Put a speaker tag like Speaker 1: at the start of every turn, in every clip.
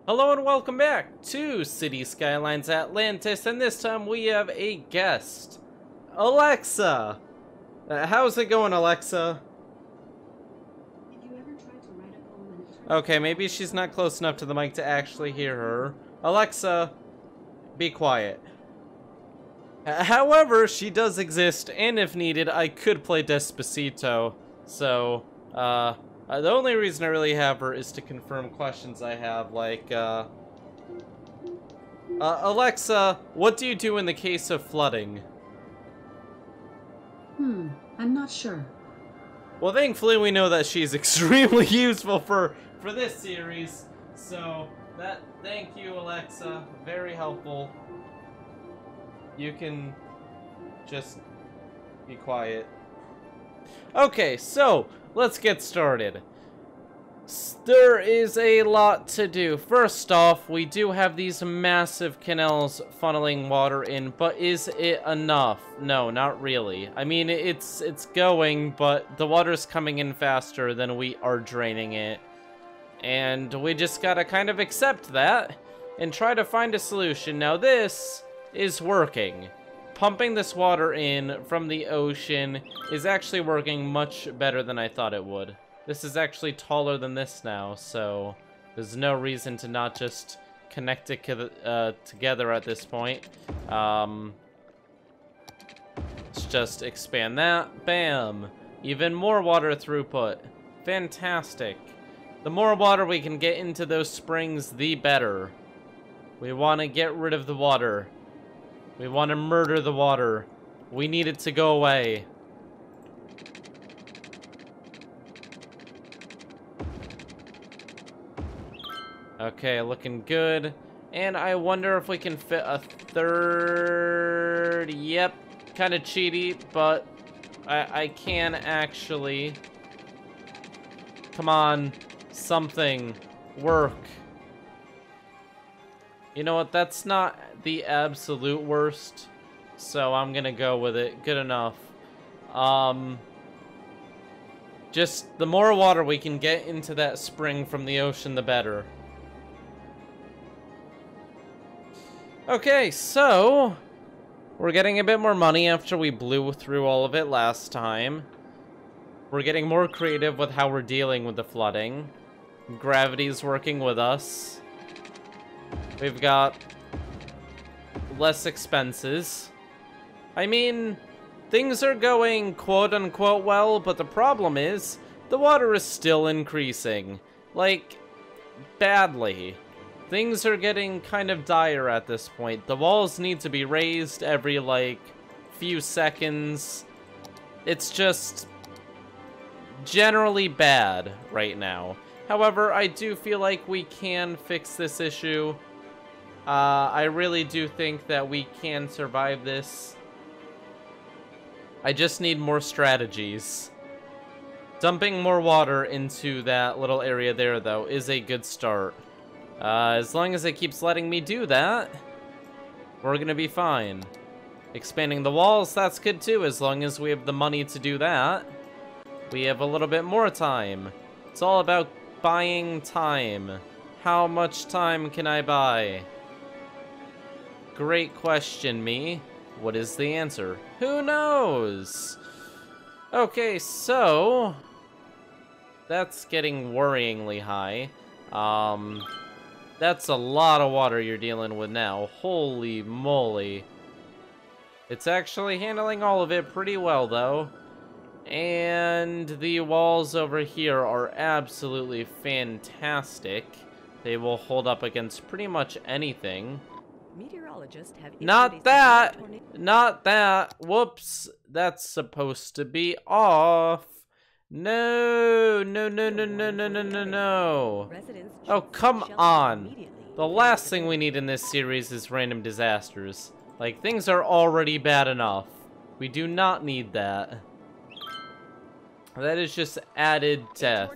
Speaker 1: Hello and welcome back to City Skylines Atlantis, and this time we have a guest, Alexa. How's it going, Alexa?
Speaker 2: Have you ever tried to write a poem and it turns
Speaker 1: Okay, maybe she's not close enough to the mic to actually hear her. Alexa, be quiet. However, she does exist, and if needed, I could play Despacito. So, the only reason I really have her is to confirm questions I have, like, Alexa, what do you do in the case of flooding?
Speaker 2: I'm not sure.
Speaker 1: Well, thankfully we know that she's extremely useful for this series, so thank you, Alexa, very helpful. You can just be quiet. Okay, so let's get started. There is a lot to do. First off, we do have these massive canals funneling water in, but is it enough? No, not really. I mean, it's going, but the water's coming in faster than we are draining it. And we just gotta kind of accept that and try to find a solution. Now this is working. Pumping this water in from the ocean is actually working much better than I thought it would. This is actually taller than this now, so there's no reason to not just connect it together at this point. Let's just expand that. Bam! Even more water throughput. Fantastic. The more water we can get into those springs, the better. We want to get rid of the water. We want to murder the water. We need it to go away. Okay, looking good. And I wonder if we can fit a third. Yep, kind of cheaty, but I can actually. Come on, something work. You know what, that's not the absolute worst, so I'm gonna go with it. Good enough. Just the more water we can get into that spring from the ocean, the better. Okay, so we're getting a bit more money after we blew through all of it last time. We're getting more creative with how we're dealing with the flooding. Gravity's working with us. We've got less expenses. I mean, things are going quote-unquote well, but the problem is the water is still increasing. Like, badly. Things are getting kind of dire at this point. The walls need to be raised every, like, few seconds. It's just generally bad right now. However, I do feel like we can fix this issue. I really do think that we can survive this. I just need more strategies. Dumping more water into that little area there, though, is a good start. As long as it keeps letting me do that, we're gonna be fine. Expanding the walls, that's good too, as long as we have the money to do that. We have a little bit more time. It's all about buying time. How much time can I buy? Great question, me. What is the answer? Who knows? Okay, so that's getting worryingly high. That's a lot of water you're dealing with now. Holy moly. It's actually handling all of it pretty well, though. And the walls over here are absolutely fantastic. They will hold up against pretty much anything.
Speaker 3: Meteorologists have
Speaker 1: Not that! Not that! Whoops! That's supposed to be off. No! No, no, no, no, no, no, no, no. Oh, come on. The last thing we need in this series is random disasters. Like, things are already bad enough. We do not need that. That is just added death.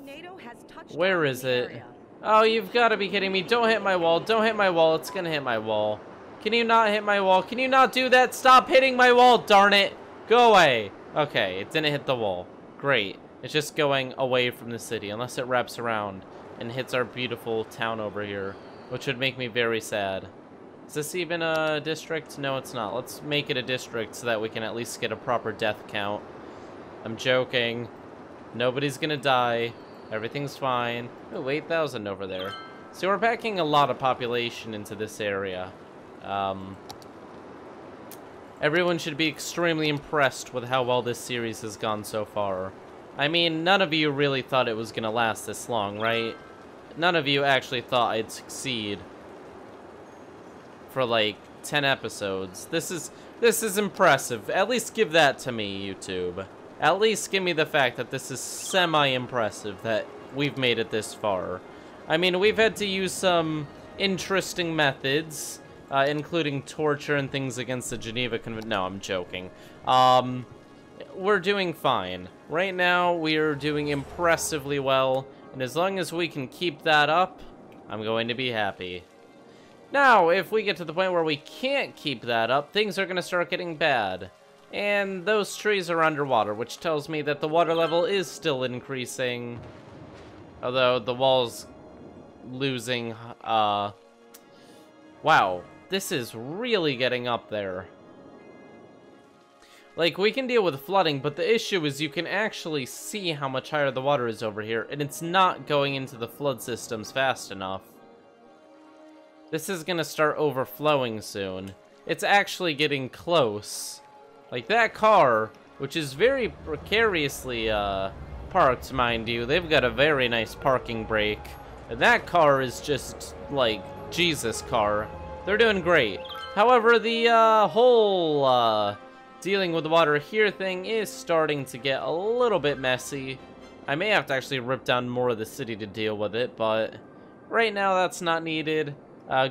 Speaker 1: Where is it? Oh, you've got to be kidding me. Don't hit my wall. Don't hit my wall. It's gonna hit my wall. Can you not hit my wall? Can you not do that? Stop hitting my wall, darn it. Go away. Okay, it didn't hit the wall. Great. It's just going away from the city, unless it wraps around and hits our beautiful town over here. which would make me very sad. Is this even a district? No, it's not. Let's make it a district so that we can at least get a proper death count. I'm joking. Nobody's gonna die. Everything's fine. Oh, 8,000 over there. So we're packing a lot of population into this area. Everyone should be extremely impressed with how well this series has gone so far. I mean, none of you really thought it was gonna last this long, right? None of you actually thought I'd succeed for like 10 episodes. This is impressive. At least give that to me, YouTube. At least give me the fact that this is semi-impressive that we've made it this far. I mean, we've had to use some interesting methods, including torture and things against the Geneva Convention. No, I'm joking. We're doing fine. Right now, we are doing impressively well, and as long as we can keep that up, I'm going to be happy. Now, if we get to the point where we can't keep that up, things are going to start getting bad. And those trees are underwater, which tells me that the water level is still increasing. Although the wall's losing, wow, this is really getting up there. Like, we can deal with flooding, but the issue is you can actually see how much higher the water is over here, and it's not going into the flood systems fast enough. This is gonna start overflowing soon. It's actually getting close. Like, that car, which is very precariously, parked, mind you. They've got a very nice parking brake. And that car is just, like, Jesus car. They're doing great. However, the, whole, dealing with the water here thing is starting to get a little bit messy. I may have to actually rip down more of the city to deal with it, but right now that's not needed.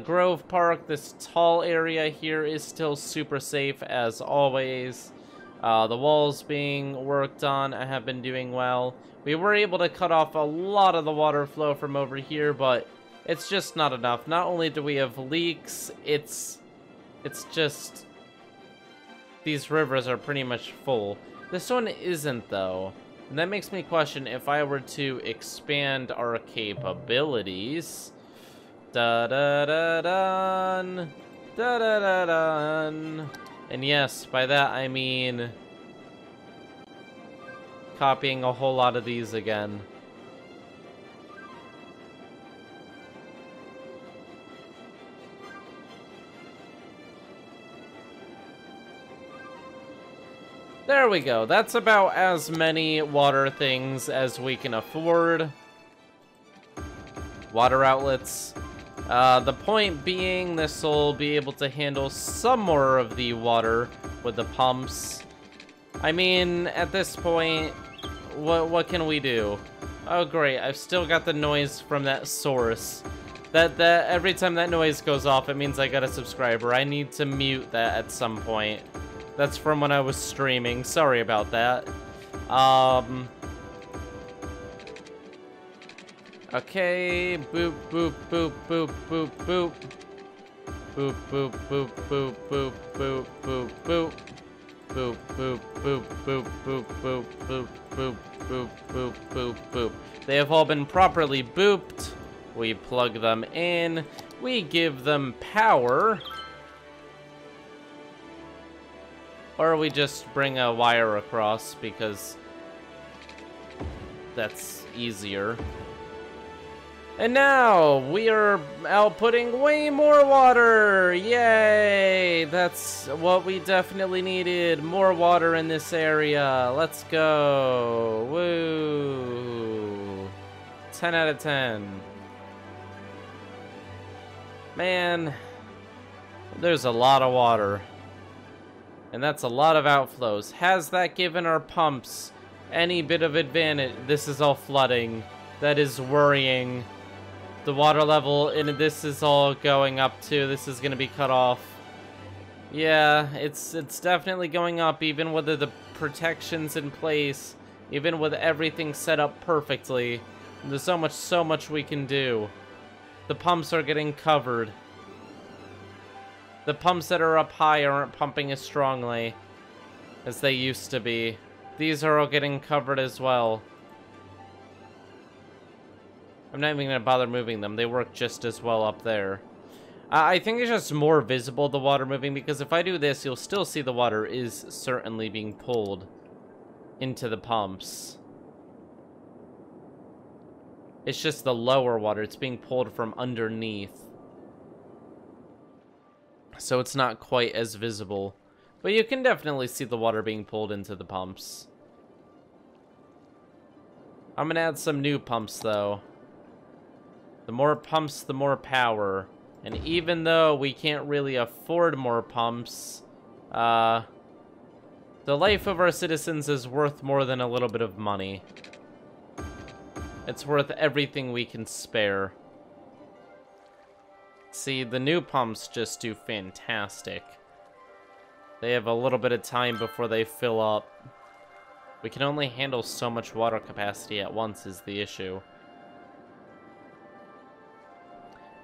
Speaker 1: Grove Park, this tall area here is still super safe as always. The walls being worked on have been doing well. We were able to cut off a lot of the water flow from over here, but it's just not enough. Not only do we have leaks, it's just... these rivers are pretty much full. This one isn't, though. And that makes me question if I were to expand our capabilities... Da-da-da-dun. Da-da-da-dun. And yes, by that I mean copying a whole lot of these again. There we go. That's about as many water things as we can afford. Water outlets. The point being, this will be able to handle some more of the water with the pumps. I mean, at this point, what can we do? Oh great, I've still got the noise from that source. That every time that noise goes off, it means I got a subscriber. I need to mute that at some point. That's from when I was streaming. Sorry about that. Okay, boop, boop, boop, boop, boop, boop. Boop, boop, boop, boop, boop, boop, boop, boop. Boop, boop, boop, boop, boop, boop, boop, boop, boop, boop, boop, boop. They have all been properly booped. We plug them in. We give them power. Or we just bring a wire across because that's easier. And now, we are outputting way more water! Yay! That's what we definitely needed. More water in this area. Let's go. Woo! 10 out of 10. Man, there's a lot of water. And that's a lot of outflows. Has that given our pumps any bit of advantage? This is all flooding. That is worrying. The water level in this is all going up too. This is gonna be cut off. Yeah, it's definitely going up, even with the protections in place, even with everything set up perfectly. There's so much we can do. The pumps are getting covered. The pumps that are up high aren't pumping as strongly as they used to be. These are all getting covered as well. I'm not even gonna bother moving them. They work just as well up there. I think it's just more visible, the water moving, because if I do this, you'll still see the water is certainly being pulled into the pumps. It's just the lower water. It's being pulled from underneath. So it's not quite as visible. But you can definitely see the water being pulled into the pumps. I'm gonna add some new pumps, though. The more pumps, the more power. And even though we can't really afford more pumps, the life of our citizens is worth more than a little bit of money. It's worth everything we can spare. See, the new pumps just do fantastic. They have a little bit of time before they fill up. We can only handle so much water capacity at once is the issue.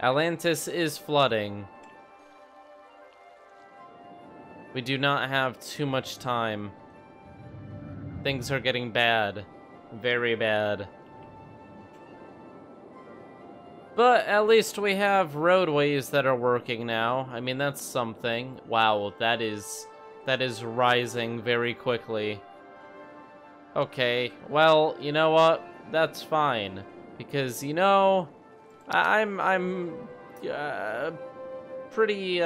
Speaker 1: Atlantis is flooding. We do not have too much time. Things are getting bad. Very bad. But at least we have roadways that are working now. I mean, that's something. Wow, that is rising very quickly. Okay, well, you know what? That's fine. Because, you know, I'm pretty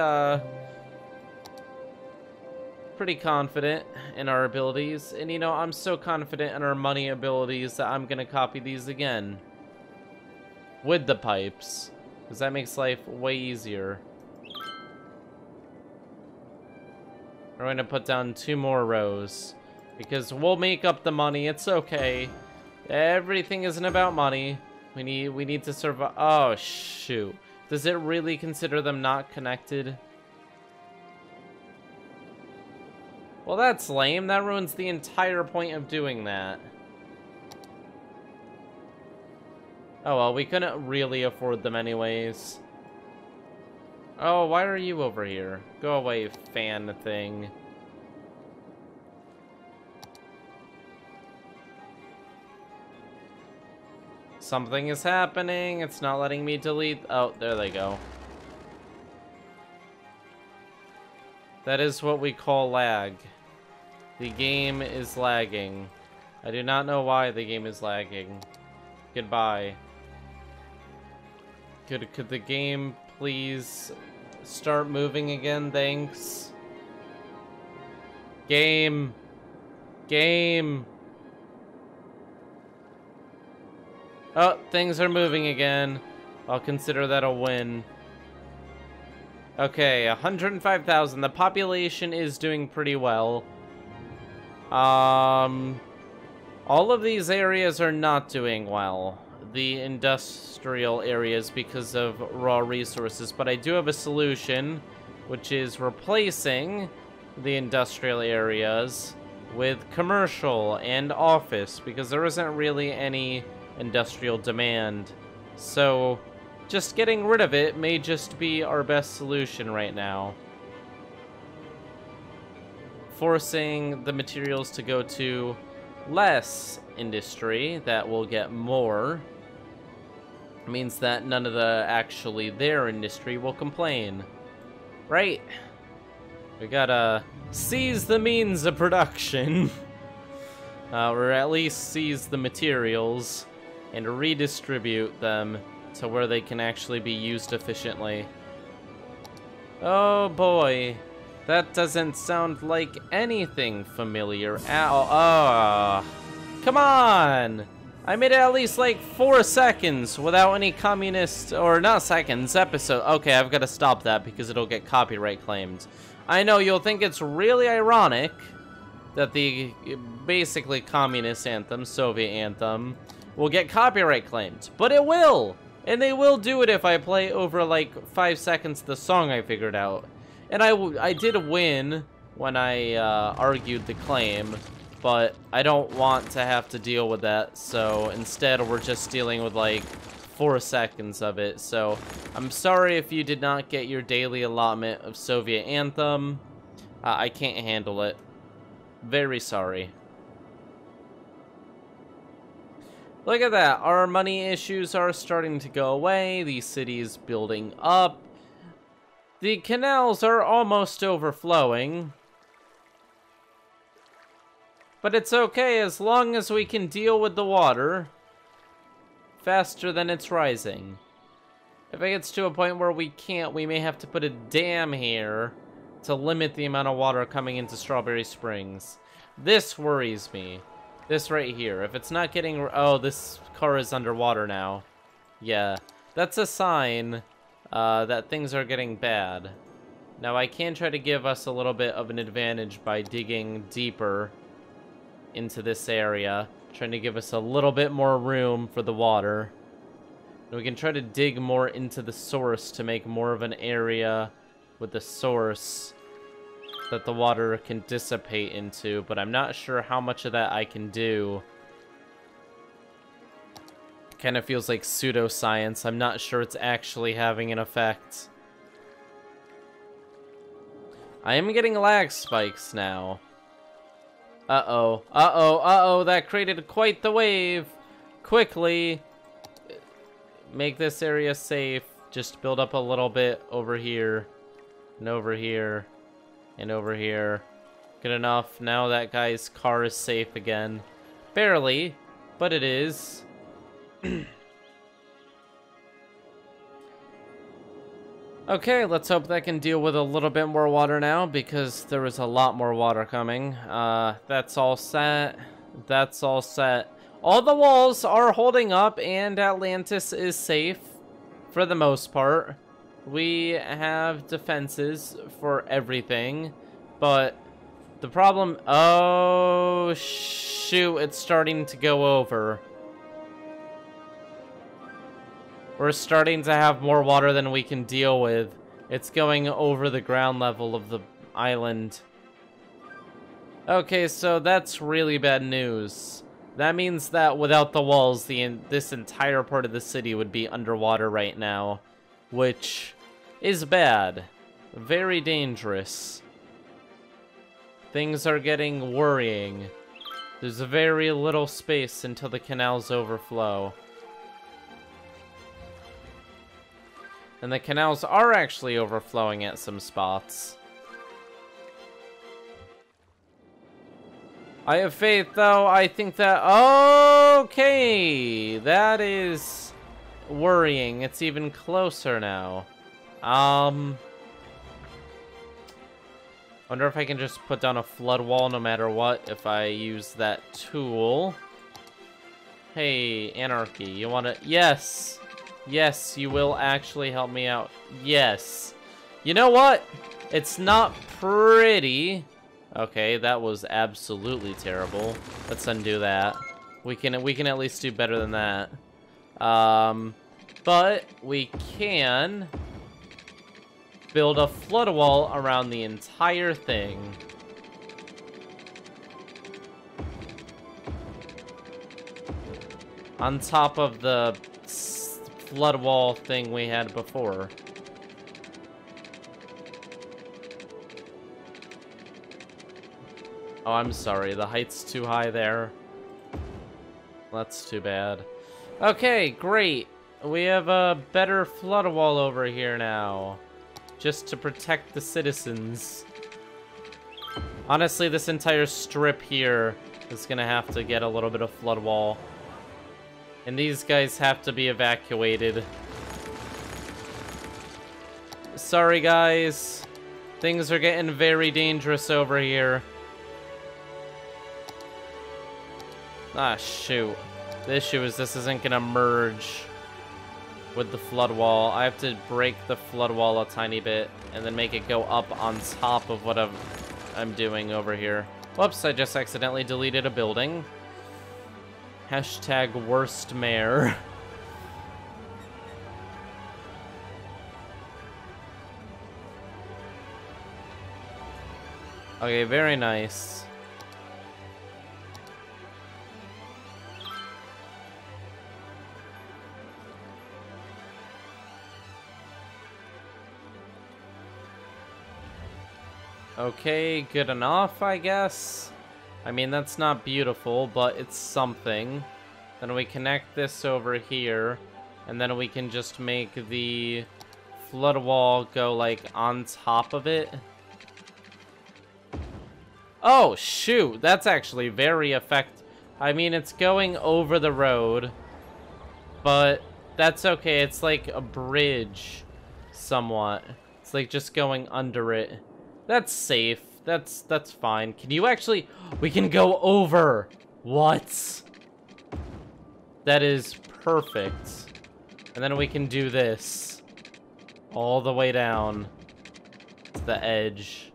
Speaker 1: confident in our abilities. And, you know, I'm so confident in our money abilities that I'm gonna copy these again. With the pipes. Because that makes life way easier. We're going to put down 2 more rows. Because we'll make up the money. It's okay. Everything isn't about money. We need to survive. Oh, shoot. Does it really consider them not connected? Well, that's lame. That ruins the entire point of doing that. Oh, well, we couldn't really afford them anyways. Oh, why are you over here? Go away, fan thing. Something is happening. It's not letting me delete. Oh, there they go. That is what we call lag. The game is lagging. I do not know why the game is lagging. Goodbye. Could the game please start moving again? Thanks. Game. Oh, things are moving again. I'll consider that a win. Okay, 105,000. The population is doing pretty well. All of these areas are not doing well. The industrial areas because of raw resources, but I do have a solution, which is replacing the industrial areas with commercial and office, because there isn't really any industrial demand. So just getting rid of it may just be our best solution right now. Forcing the materials to go to less industry that will get more means that none of the actually their industry will complain. Right? We gotta seize the means of production. Or at least seize the materials and redistribute them to where they can actually be used efficiently. Oh boy. That doesn't sound like anything familiar at all. Oh, come on! I made it at least like 4 seconds without any communist, or not seconds, episode. Okay, I've got to stop that because it'll get copyright claimed. I know you'll think it's really ironic that the basically communist anthem, Soviet anthem, will get copyright claimed, but it will! And they will do it if I play over like 5 seconds of the song I figured out. And I did win when I argued the claim, but I don't want to have to deal with that, so instead we're just dealing with like 4 seconds of it. So I'm sorry if you did not get your daily allotment of Soviet anthem. I can't handle it. Very sorry. Look at that. Our money issues are starting to go away. The city is building up. The canals are almost overflowing. But it's okay as long as we can deal with the water faster than it's rising. If it gets to a point where we can't, we may have to put a dam here to limit the amount of water coming into Strawberry Springs. This worries me. This right here. If it's not getting... Oh, this car is underwater now. Yeah, that's a sign that things are getting bad. Now, I can try to give us a little bit of an advantage by digging deeper into this area, trying to give us a little bit more room for the water. And we can try to dig more into the source to make more of an area with the source that the water can dissipate into, but I'm not sure how much of that I can do. Kind of feels like pseudoscience. I'm not sure it's actually having an effect. I am getting lag spikes now. Uh-oh. Uh-oh. Uh-oh. That created quite the wave. Quickly. Make this area safe. Just build up a little bit over here. And over here. And over here. Good enough. Now that guy's car is safe again. Barely. But it is. Okay, let's hope that can deal with a little bit more water now, because there is a lot more water coming. That's all set. That's all set. All the walls are holding up, and Atlantis is safe, for the most part. We have defenses for everything, but the problem... Oh, shoot, it's starting to go over. We're starting to have more water than we can deal with. It's going over the ground level of the island. Okay, so that's really bad news. That means that without the walls, this entire part of the city would be underwater right now, which is bad. Very dangerous. Things are getting worrying. There's very little space until the canals overflow. And the canals are actually overflowing at some spots. I have faith, though. I think that... Okay! That is worrying. It's even closer now. Wonder if I can just put down a flood wall no matter what if I use that tool. Hey, Anarchy, you wanna... Yes! Yes, you will actually help me out. Yes. You know what? It's not pretty. Okay, that was absolutely terrible. Let's undo that. We can at least do better than that. But we can build a flood wall around the entire thing. On top of the flood wall thing we had before. Oh, I'm sorry. The height's too high there. That's too bad. Okay, great. We have a better flood wall over here now. Just to protect the citizens. Honestly, this entire strip here is gonna have to get a little bit of flood wall. And these guys have to be evacuated. Sorry, guys. Things are getting very dangerous over here. Ah, shoot. The issue is this isn't gonna merge with the flood wall. I have to break the flood wall a tiny bit and then make it go up on top of what I'm doing over here. Whoops, I just accidentally deleted a building. Hashtag worst mayor. Okay, very nice. Okay, good enough, I guess. I mean, that's not beautiful, but it's something. Then we connect this over here. And then we can just make the flood wall go, like, on top of it. Oh, shoot. That's actually very effective. I mean, it's going over the road. But that's okay. It's like a bridge, somewhat. It's like just going under it. That's safe. That's fine. Can you actually... We can go over. What? That is perfect. And then we can do this. All the way down to the edge.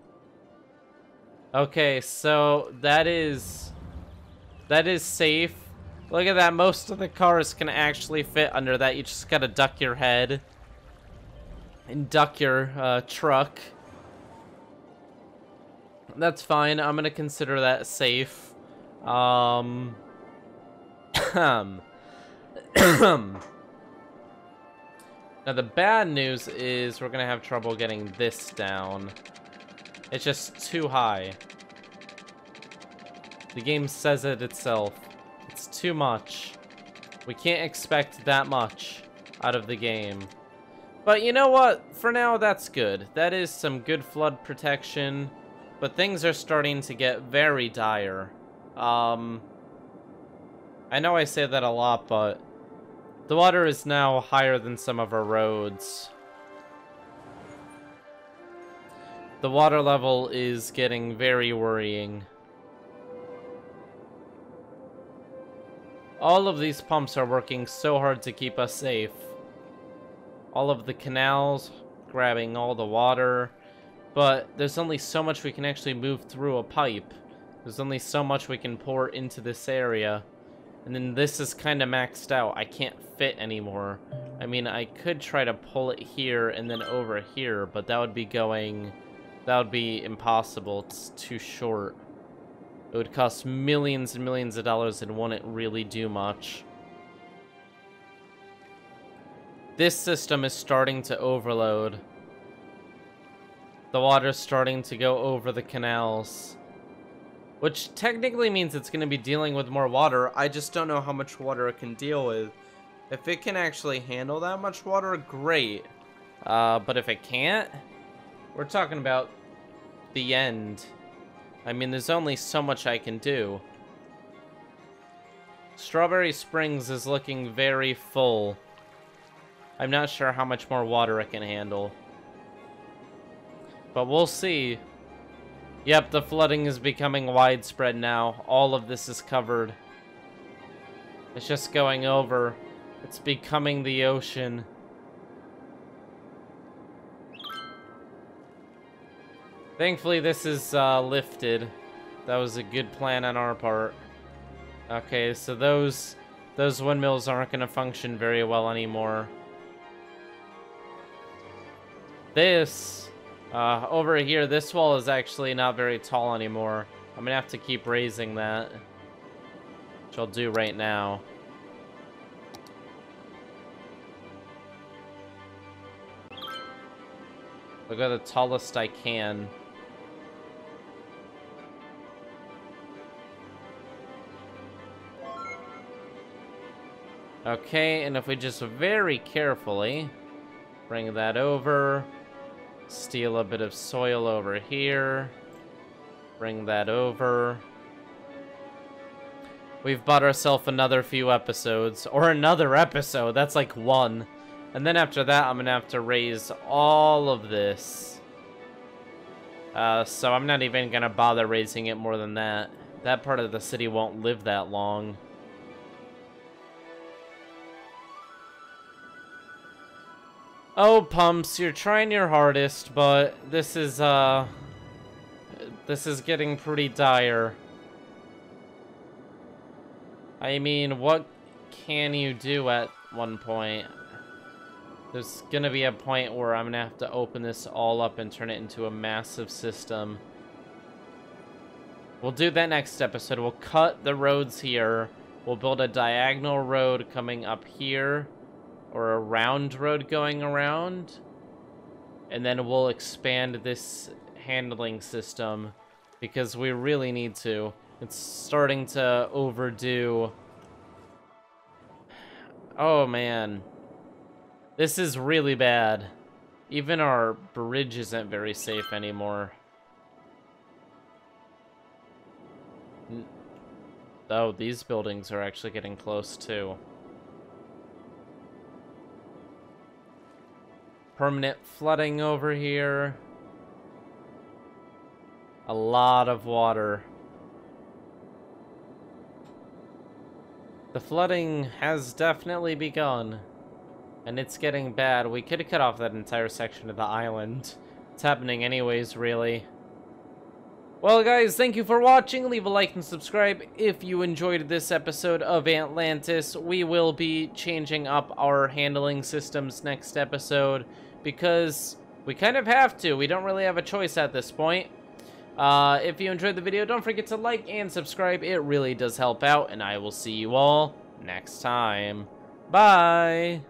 Speaker 1: Okay, so that is safe. Look at that. Most of the cars can actually fit under that. You just gotta duck your head. And duck your truck. That's fine. I'm gonna consider that safe. Now the bad news is we're gonna have trouble getting this down. It's just too high. The game says it itself. It's too much. We can't expect that much out of the game. But you know what? For now, that's good. That is some good flood protection. But things are starting to get very dire. I know I say that a lot, but the water is now higher than some of our roads. The water level is getting very worrying. All of these pumps are working so hard to keep us safe. All of the canals, grabbing all the water. But there's only so much we can actually move through a pipe. There's only so much we can pour into this area. And then this is kind of maxed out. I can't fit anymore. I mean, I could try to pull it here and then over here, but that would be going... That would be impossible. It's too short. It would cost millions and millions of dollars and wouldn't really do much. This system is starting to overload. The water's starting to go over the canals. Which technically means it's going to be dealing with more water. I just don't know how much water it can deal with. If it can actually handle that much water, great. But if it can't, we're talking about the end. I mean, there's only so much I can do. Strawberry Springs is looking very full. I'm not sure how much more water it can handle. But we'll see. Yep, the flooding is becoming widespread now. All of this is covered. It's just going over. It's becoming the ocean. Thankfully, this is lifted. That was a good plan on our part. Okay, so those windmills aren't going to function very well anymore. This, over here, this wall is actually not very tall anymore. I'm going to have to keep raising that, which I'll do right now. I'll go the tallest I can. Okay, and if we just very carefully bring that over, steal a bit of soil over here, bring that over. We've bought ourselves another few episodes, or another episode, that's like one. And then after that, I'm gonna have to raise all of this. So I'm not even gonna bother raising it more than that. That part of the city won't live that long. Oh, pumps, you're trying your hardest, but this is getting pretty dire. I mean, what can you do at one point? There's gonna be a point where I'm gonna have to open this all up and turn it into a massive system. We'll do that next episode. We'll cut the roads here. We'll build a diagonal road coming up here, or a round road going around, and then we'll expand this handling system because we really need to. It's starting to overdo Oh, man. This is really bad. Even our bridge isn't very safe anymore. Oh, these buildings are actually getting close, too. Permanent flooding over here. A lot of water. The flooding has definitely begun. And it's getting bad. We could have cut off that entire section of the island. It's happening anyways, really. Well, guys, thank you for watching. Leave a like and subscribe if you enjoyed this episode of Atlantis. We will be changing up our handling systems next episode because we kind of have to. We don't really have a choice at this point. If you enjoyed the video, don't forget to like and subscribe. It really does help out, and I will see you all next time. Bye!